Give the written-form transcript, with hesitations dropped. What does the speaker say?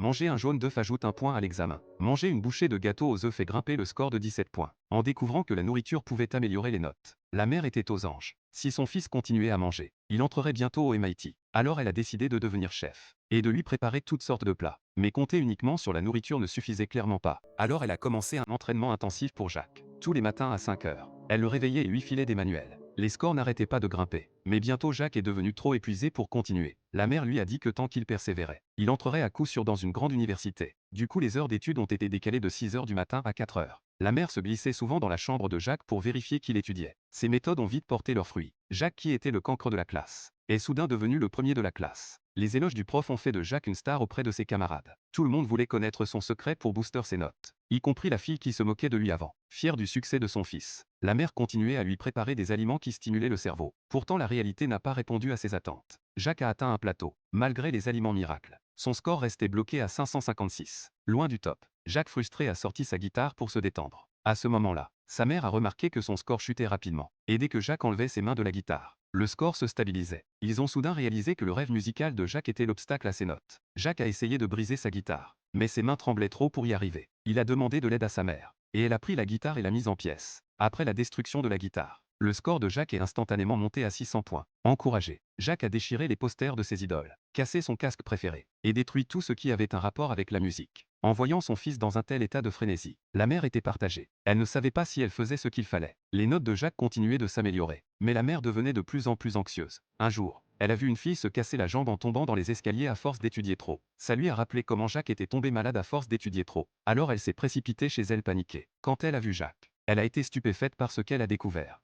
Manger un jaune d'œuf ajoute un point à l'examen. Manger une bouchée de gâteau aux œufs fait grimper le score de 17 points. En découvrant que la nourriture pouvait améliorer les notes, la mère était aux anges. Si son fils continuait à manger, il entrerait bientôt au MIT. Alors elle a décidé de devenir chef et de lui préparer toutes sortes de plats. Mais compter uniquement sur la nourriture ne suffisait clairement pas. Alors elle a commencé un entraînement intensif pour Jacques. Tous les matins à 5 heures, elle le réveillait et lui filait des manuels. Les scores n'arrêtaient pas de grimper. Mais bientôt Jacques est devenu trop épuisé pour continuer. La mère lui a dit que tant qu'il persévérait, il entrerait à coup sûr dans une grande université. Du coup les heures d'études ont été décalées de 6 heures du matin à 4 heures. La mère se glissait souvent dans la chambre de Jacques pour vérifier qu'il étudiait. Ces méthodes ont vite porté leurs fruits. Jacques, qui était le cancre de la classe, est soudain devenu le premier de la classe. Les éloges du prof ont fait de Jacques une star auprès de ses camarades. Tout le monde voulait connaître son secret pour booster ses notes, y compris la fille qui se moquait de lui avant. Fière du succès de son fils, la mère continuait à lui préparer des aliments qui stimulaient le cerveau. Pourtant la réalité n'a pas répondu à ses attentes. Jacques a atteint un plateau, malgré les aliments miracles. Son score restait bloqué à 556, loin du top. Jacques, frustré, a sorti sa guitare pour se détendre. À ce moment-là, sa mère a remarqué que son score chutait rapidement. Et dès que Jacques enlevait ses mains de la guitare, le score se stabilisait. Ils ont soudain réalisé que le rêve musical de Jacques était l'obstacle à ses notes. Jacques a essayé de briser sa guitare, mais ses mains tremblaient trop pour y arriver. Il a demandé de l'aide à sa mère, et elle a pris la guitare et l'a mise en pièces. Après la destruction de la guitare, le score de Jacques est instantanément monté à 600 points. Encouragé, Jacques a déchiré les posters de ses idoles, cassé son casque préféré, et détruit tout ce qui avait un rapport avec la musique. En voyant son fils dans un tel état de frénésie, la mère était partagée. Elle ne savait pas si elle faisait ce qu'il fallait. Les notes de Jacques continuaient de s'améliorer, mais la mère devenait de plus en plus anxieuse. Un jour, elle a vu une fille se casser la jambe en tombant dans les escaliers à force d'étudier trop. Ça lui a rappelé comment Jacques était tombé malade à force d'étudier trop. Alors elle s'est précipitée chez elle paniquée. Quand elle a vu Jacques, elle a été stupéfaite par ce qu'elle a découvert.